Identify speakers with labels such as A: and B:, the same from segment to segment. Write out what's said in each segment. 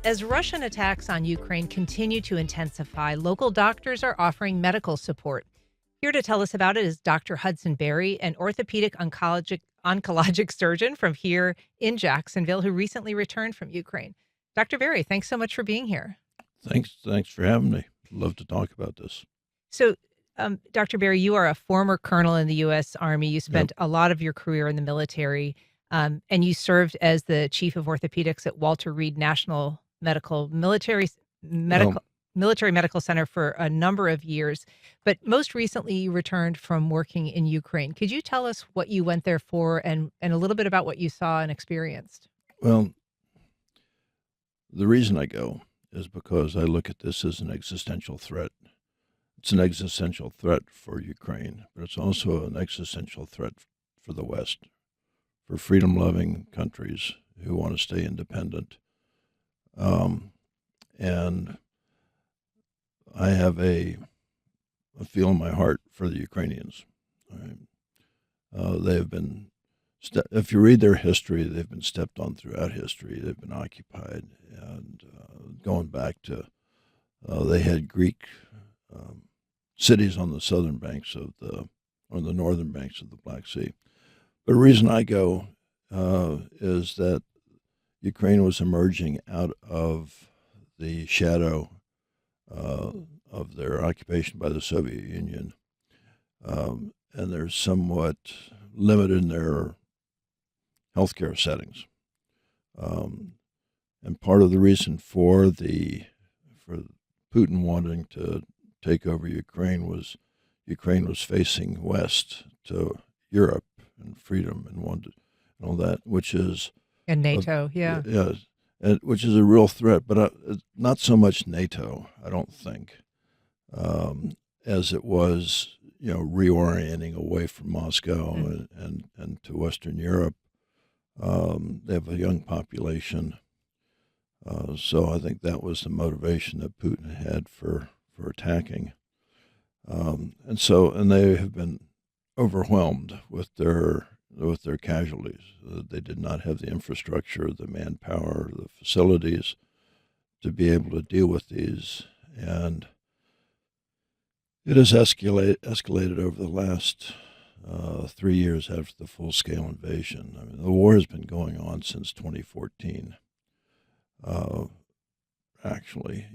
A: As Russian attacks on Ukraine continue to intensify, local doctors are offering medical support. Here to tell us about it is Dr. Hudson Berrey, an orthopedic oncologic surgeon from here in Jacksonville who recently returned from Ukraine. Dr. Berrey, thanks so much for being here.
B: Thanks for having me. Love to talk about this.
A: So, Dr. Berrey, you are a former colonel in the U.S. Army. You
B: Yep.
A: spent a lot of your career in the military, and you served as the chief of orthopedics at Walter Reed National
B: Well,
A: Military Medical Center for a number of years. But most recently, you returned from working in Ukraine. Could you tell us what you went there for, and a little bit about what you saw and experienced?
B: well, the reason I go is because I look at this as an existential threat. It's an existential threat for Ukraine, but it's also an existential threat for the West, for freedom-loving countries who want to stay independent. And I have a feel in my heart for the Ukrainians. Right? They have been, if you read their history, they've been stepped on throughout history. They've been occupied, and going back to, they had Greek cities on the southern banks or the northern banks of the Black Sea. But the reason I go is that Ukraine was emerging out of the shadow of their occupation by the Soviet Union, and they're somewhat limited in their healthcare settings. And part of the reason for Putin wanting to take over Ukraine was facing west to Europe and freedom and wanted and all that, which is
A: And NATO, yeah.
B: yeah, and which is a real threat, but not so much NATO, I don't think, as it was, reorienting away from Moscow and to Western Europe. They have a young population, so I think that was the motivation that Putin had for attacking, and they have been overwhelmed with their casualties. They did not have the infrastructure, the manpower, the facilities to be able to deal with these, and it has escalated over the last 3 years after the full-scale invasion. I mean, the war has been going on since 2014. Actually,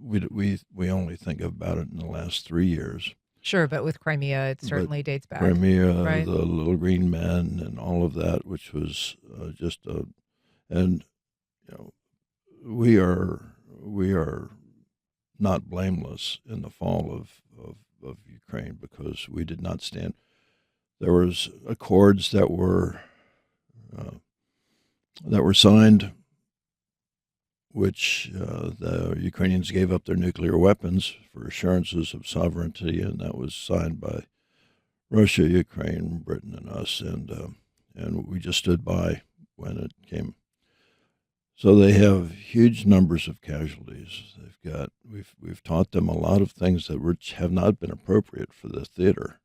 B: we only think about it in the last 3 years.
A: Sure, but with Crimea, it
B: But
A: certainly dates back.
B: Crimea,
A: Right.
B: the Little Green Men, and all of that, which was and we are not blameless in the fall of Ukraine because we did not stand. There was accords that were signed, which the Ukrainians gave up their nuclear weapons for assurances of sovereignty, and that was signed by Russia, Ukraine, Britain, and us, and we just stood by when it came. So they have huge numbers of casualties. We've taught them a lot of things that have not been appropriate for the theater,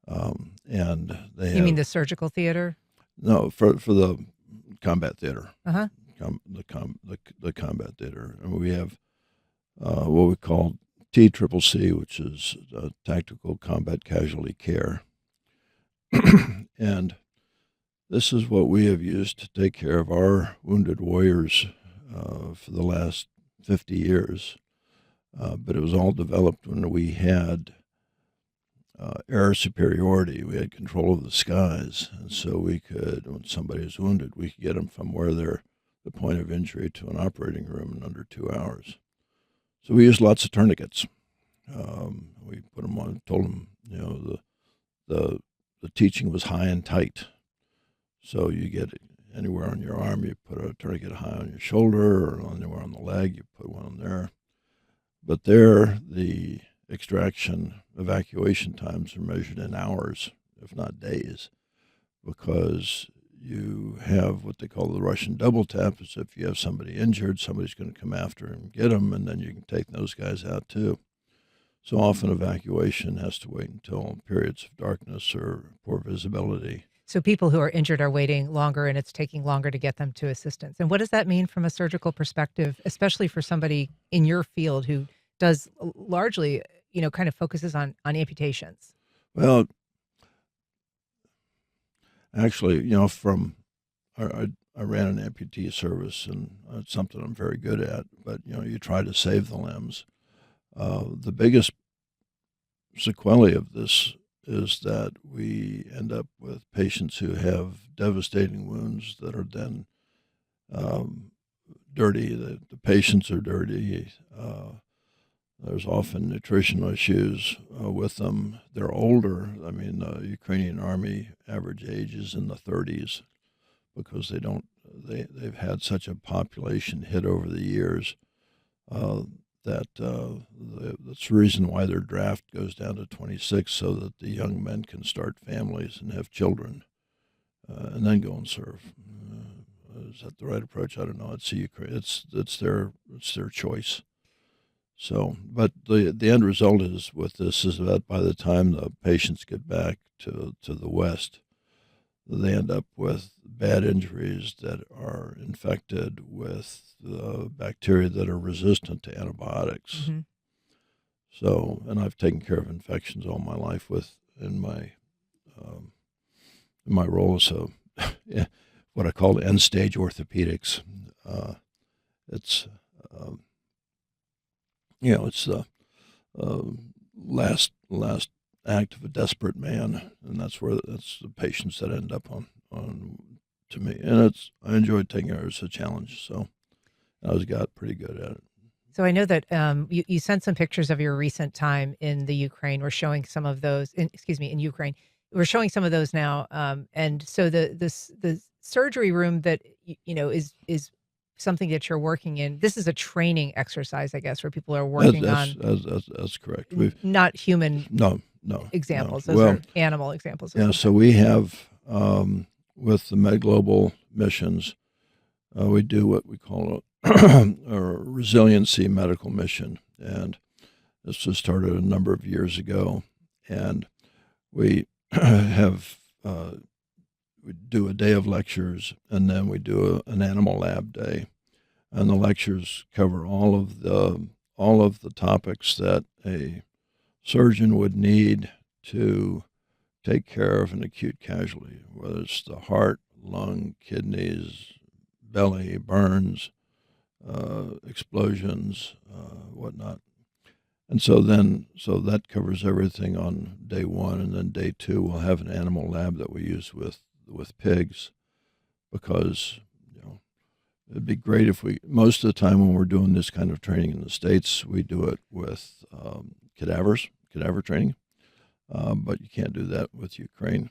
B: and they have
A: You mean the surgical theater?
B: no for the combat theater.
A: Uh-huh.
B: The combat theater, and we have what we call TCCC, which is Tactical Combat Casualty Care, and this is what we have used to take care of our wounded warriors for the last 50 years. But it was all developed when we had air superiority. We had control of the skies, and so we could, when somebody is wounded, we could get them from where they're the point of injury to an operating room in under 2 hours. So we used lots of tourniquets. We put them on, told them, the teaching was high and tight. So you get it anywhere on your arm, you put a tourniquet high on your shoulder, or anywhere on the leg, you put one on there. But there, the evacuation times are measured in hours, if not days, because you have what they call the Russian double tap. Is if you have somebody injured, somebody's going to come after and get them, and then you can take those guys out too. So often evacuation has to wait until periods of darkness or poor visibility.
A: So people who are injured are waiting longer and it's taking longer to get them to assistance. And what does that mean from a surgical perspective, especially for somebody in your field who does largely, kind of focuses on amputations?
B: Well, actually, from I ran an amputee service, and it's something I'm very good at. But you try to save the limbs. The biggest sequelae of this is that we end up with patients who have devastating wounds that are then dirty. The patients are dirty. There's often nutritional issues with them. They're older. I mean, the Ukrainian army average age is in the 30s because they've had such a population hit over the years that's the reason why their draft goes down to 26, so that the young men can start families and have children and then go and serve. Is that the right approach? I don't know. It's their choice. So, but the end result is with this is that by the time the patients get back to the West, they end up with bad injuries that are infected with bacteria that are resistant to antibiotics.
A: Hmm.
B: So, and I've taken care of infections all my life in my role as what I call end stage orthopedics. It's it's the uh, last act of a desperate man, and that's the patients that end up on to me, and I enjoyed taking it as a challenge, so got pretty good at it.
A: So I know that you sent some pictures of your recent time in the Ukraine. We're showing some of those. In Ukraine, we're showing some of those now. And so the surgery room that is something that you're working in. This is a training exercise, I guess, where people are working on
B: That's correct.
A: not human
B: No.
A: examples. Those
B: Well,
A: are animal examples.
B: yeah. So we have with the Med Global missions, we do what we call a resiliency medical mission, and this was started a number of years ago. And we have we do a day of lectures, and then we do an animal lab day, and the lectures cover all of the topics that a surgeon would need to take care of an acute casualty, whether it's the heart, lung, kidneys, belly, burns, explosions, whatnot. And so that covers everything on day one, and then day two we'll have an animal lab that we use with pigs, because it'd be great if most of the time when we're doing this kind of training in the States, we do it with cadaver training, but you can't do that with Ukraine.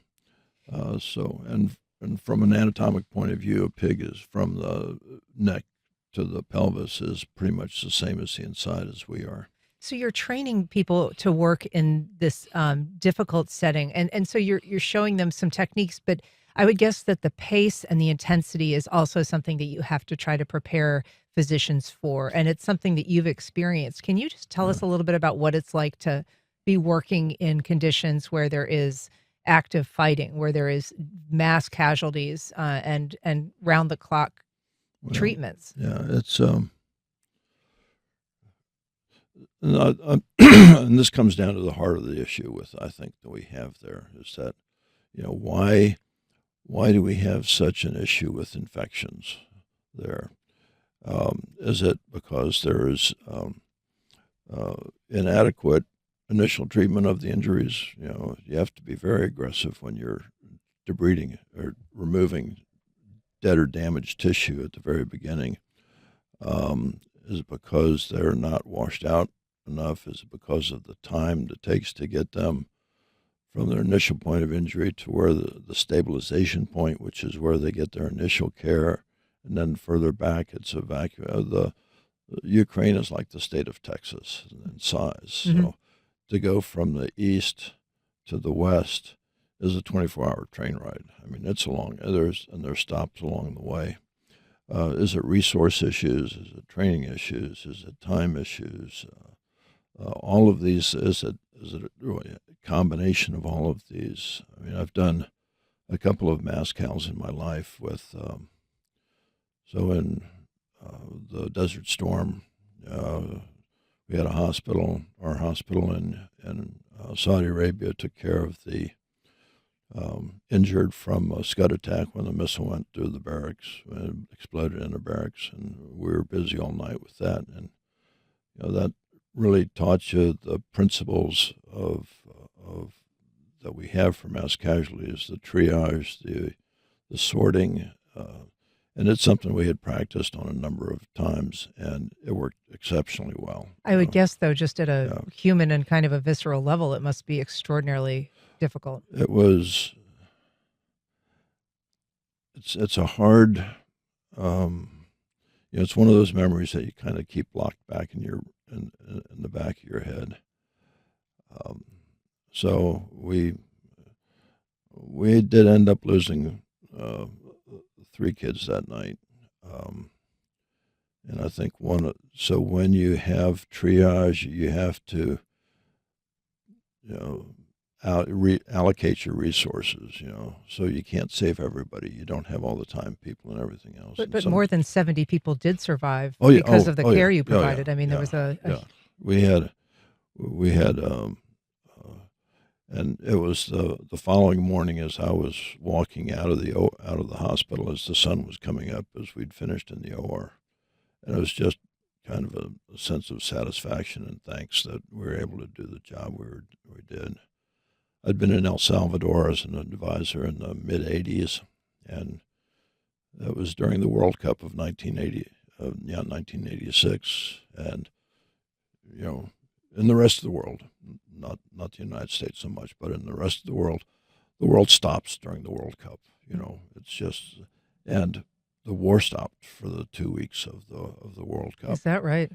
B: And from an anatomic point of view, a pig is from the neck to the pelvis is pretty much the same as the inside as we are.
A: So you're training people to work in this difficult setting, and so you're showing them some techniques. But I would guess that the pace and the intensity is also something that you have to try to prepare physicians for, and it's something that you've experienced. Can you just tell us a little bit about what it's like to be working in conditions where there is active fighting, where there is mass casualties, and round the clock treatments?
B: Yeah, it's and this comes down to the heart of the issue I think that we have there is that why do we have such an issue with infections there? Is it because there is inadequate initial treatment of the injuries? You have to be very aggressive when you're debriding or removing dead or damaged tissue at the very beginning. Is it because they're not washed out enough? Is it because of the time it takes to get them from their initial point of injury to where the stabilization point, which is where they get their initial care, and then further back it's a vacuum. The Ukraine is like the state of Texas in size.
A: Mm-hmm.
B: So to go from the east to the west is a 24-hour train ride. I mean, it's there's stops along the way. Is it resource issues? Is it training issues? Is it time issues? All of these, is it really a combination of all of these? I mean, I've done a couple of mass cows in my life with, so in the Desert Storm, we had a hospital. Our hospital in Saudi Arabia took care of the injured from a Scud attack when the missile went through the barracks and exploded in the barracks, and we were busy all night with that. And that really taught you the principles of that we have for mass casualties, the triage, the sorting, and it's something we had practiced on a number of times, and it worked exceptionally well.
A: I would guess, though, just at a
B: Yeah.
A: human and kind of a visceral level, it must be extraordinarily difficult.
B: It was. It's a hard. It's one of those memories that you kind of keep locked back in the back of your head. Um, so we did end up losing 3 kids that night, and I think so when you have triage, you have to allocate your resources. So you can't save everybody. You don't have all the time, people, and everything else.
A: But more than 70 people did survive
B: Oh, yeah.
A: because of the care
B: Yeah.
A: you provided. I mean, there
B: Yeah.
A: was a
B: Yeah. We had and it was the following morning as I was walking out of the hospital as the sun was coming up as we'd finished in the OR, and it was just kind of a sense of satisfaction and thanks that we were able to do the job we did. I'd been in El Salvador as an advisor in the mid '80s, and that was during the World Cup of 1986, and in the rest of the world, not the United States so much, but in the rest of the world stops during the World Cup. It's just, and the war stopped for the 2 weeks of the World Cup.
A: Is that right?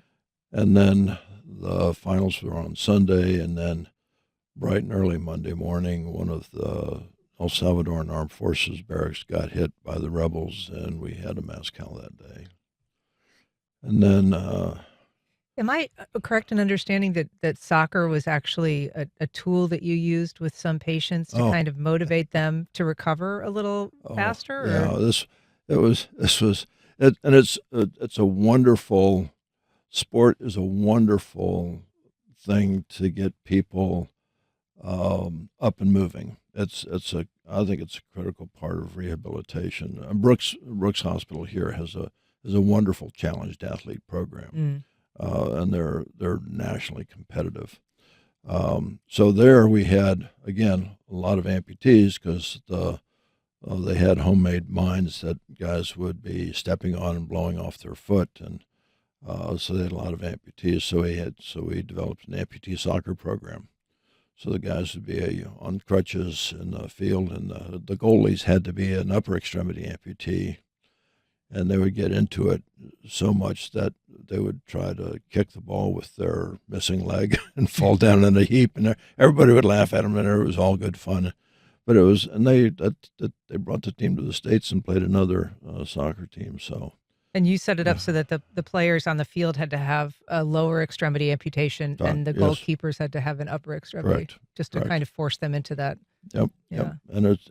B: And then the finals were on Sunday, and then bright and early Monday morning, one of the El Salvadoran Armed Forces barracks got hit by the rebels, and we had a mass cal that day. And then
A: Am I correct in understanding that soccer was actually a tool that you used with some patients to
B: Oh.
A: kind of motivate them to recover a little faster?
B: Yeah,
A: Or?
B: it's a wonderful sport is a wonderful thing to get people up and moving. I think it's a critical part of rehabilitation. Brooks Hospital here has a wonderful challenged athlete program, and they're nationally competitive. So there we had again a lot of amputees because they had homemade mines that guys would be stepping on and blowing off their foot, and so they had a lot of amputees. So we developed an amputee soccer program. So the guys would be on crutches in the field, and the goalies had to be an upper extremity amputee, and they would get into it so much that they would try to kick the ball with their missing leg and fall down in a heap, and everybody would laugh at them, and it was all good fun. But it was, and they brought the team to the States and played another soccer team. So.
A: And you set it up so that the players on the field had to have a lower extremity amputation, and the
B: Yes.
A: goalkeepers had to have an upper extremity,
B: Correct.
A: just to kind of force them into that.
B: Yep.
A: Yeah.
B: Yep.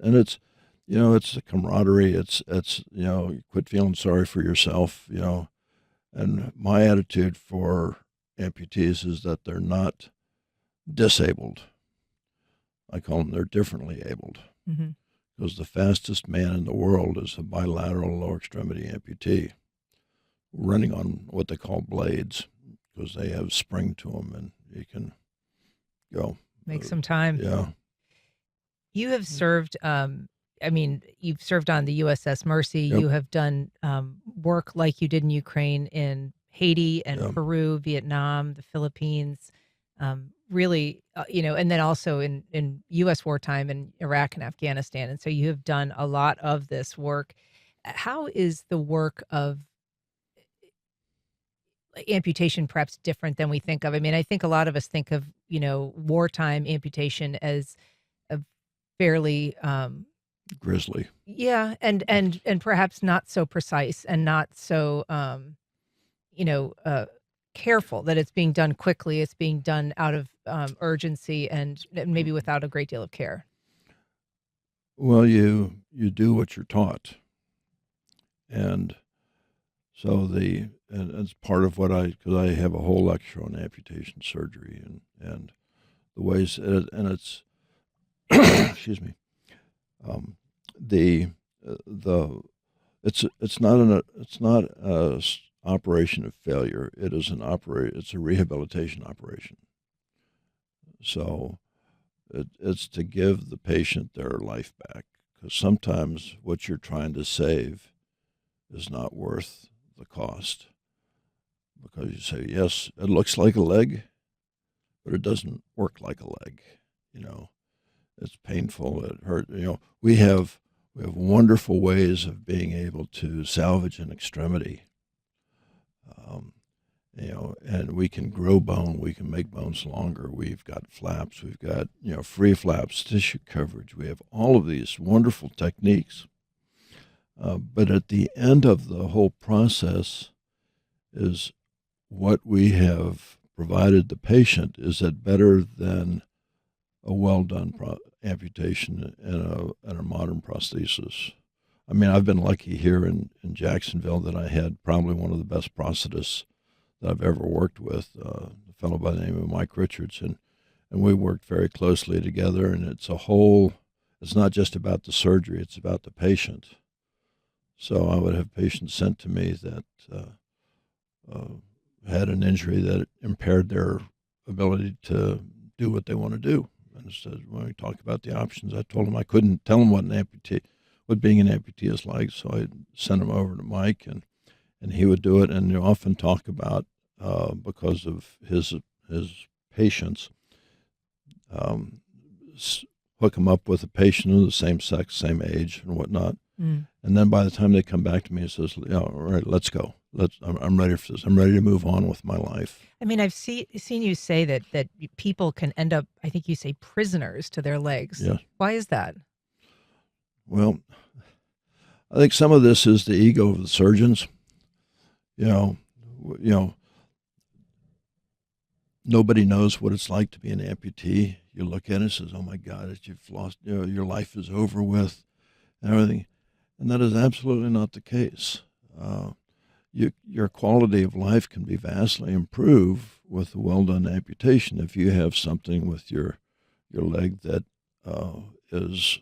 B: And it's it's the camaraderie. It's you quit feeling sorry for yourself. And my attitude for amputees is that they're not disabled. I call them they're differently abled,
A: Mhm.
B: because the fastest man in the world is a bilateral lower extremity amputee running on what they call blades, because they have spring to them and you can go.
A: Make some time.
B: Yeah.
A: You have served, you've served on the USS Mercy.
B: Yep.
A: You have done work like you did in Ukraine, in Haiti and
B: Yep.
A: Peru, Vietnam, the Philippines, really, and then also in U.S. wartime in Iraq and Afghanistan. And so you have done a lot of this work. How is the work of amputation perhaps different than we think of? I mean, I think a lot of us think of, wartime amputation as a fairly,
B: Grizzly.
A: yeah, and perhaps not so precise and not so, careful, that it's being done quickly. It's being done out of urgency and maybe without a great deal of care.
B: Well, you do what you're taught, and so and it's part of what because I have a whole lecture on amputation surgery and the ways and it's excuse me, um, the the it's not operation of failure. It is it's a rehabilitation operation. So it's to give the patient their life back, because sometimes what you're trying to save is not worth the cost, because you say, yes, it looks like a leg, but it doesn't work like a leg. You know, it's painful. It hurt. We have wonderful ways of being able to salvage an extremity. Um, and we can grow bone. We can make bones longer. We've got flaps. We've got, free flaps, tissue coverage. We have all of these wonderful techniques. But at the end of the whole process is what we have provided the patient. Is it better than a well-done amputation and a modern prosthesis? I mean, I've been lucky here in Jacksonville that I had probably one of the best prosthetists that I've ever worked with, a fellow by the name of Mike Richardson, and we worked very closely together. And it's not just about the surgery; it's about the patient. So I would have patients sent to me that had an injury that impaired their ability to do what they want to do. And so when we talk about the options, I told them I couldn't tell them what being an amputee is like. So I sent them over to Mike, and he would do it. And you often talk about, because of his patients, hook them up with a patient of the same sex, same age, and whatnot. Mm. And then by the time they come back to me, he says, "Yeah, all right, let's go. I'm ready for this. I'm ready to move on with my life."
A: I mean, I've seen you say that people can end up, I think you say, prisoners to their legs.
B: Yes.
A: Why is that?
B: Well, I think some of this is the ego of the surgeons. Nobody knows what it's like to be an amputee. You look at it and says, "Oh my God, you've lost. Your life is over with," and everything. And that is absolutely not the case. Your quality of life can be vastly improved with a well-done amputation if you have something with your leg that is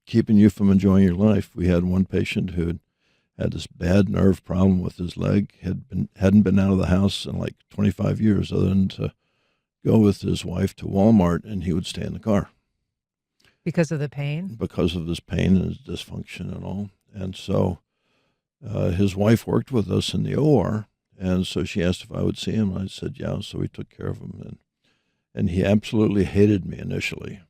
B: keeping you from enjoying your life. We had one patient who had this bad nerve problem with his leg, hadn't been out of the house in like 25 years, other than to go with his wife to Walmart, and he would stay in the car.
A: Because of the pain?
B: Because of his pain and his dysfunction and all. And so his wife worked with us in the OR, and so she asked if I would see him. I said, yeah, so we took care of him. And he absolutely hated me initially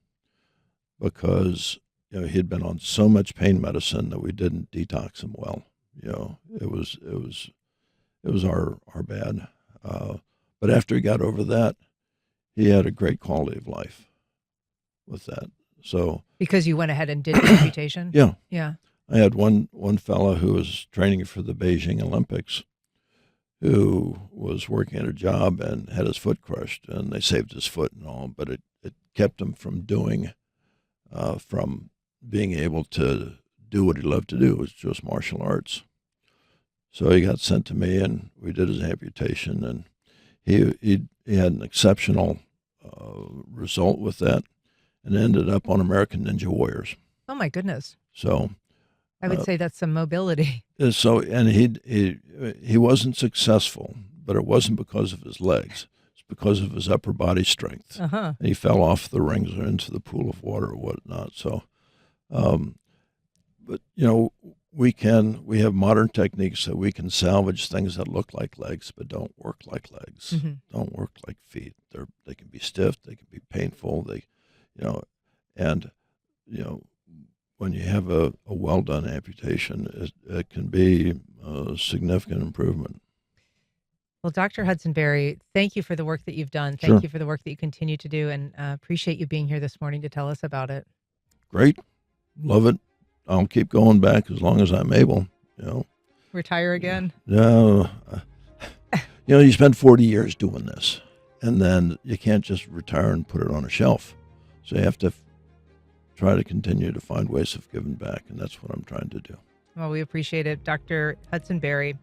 B: because he'd been on so much pain medicine that we didn't detox him well. It was our bad. But after he got over that, he had a great quality of life with that. So
A: because you went ahead and did the amputation?
B: Yeah.
A: Yeah.
B: I had one fellow who was training for the Beijing Olympics who was working at a job and had his foot crushed, and they saved his foot and all, but it kept him from being able to do what he loved to do, which was martial arts. So he got sent to me, and we did his amputation, and he had an exceptional result with that, and ended up on American Ninja Warriors.
A: Oh my goodness!
B: So
A: I would say that's some mobility.
B: So, and he wasn't successful, but it wasn't because of his legs. It's because of his upper body strength.
A: Uh-huh.
B: And he fell off the rings or into the pool of water or whatnot. So, but we have modern techniques that we can salvage things that look like legs but don't work like legs, don't work like feet. They can be stiff, they can be painful. When you have a well-done amputation, it can be a significant improvement.
A: Well, Dr. Hudson Berrey, thank you for the work that you've done. Thank you for the work that you continue to do, and appreciate you being here this morning to tell us about it.
B: Great. Love it. I'll keep going back as long as I'm able.
A: Retire again?
B: No. You spend 40 years doing this, and then you can't just retire and put it on a shelf. So you have to try to continue to find ways of giving back, and that's what I'm trying to do.
A: Well, we appreciate it. Dr. Hudson Berrey,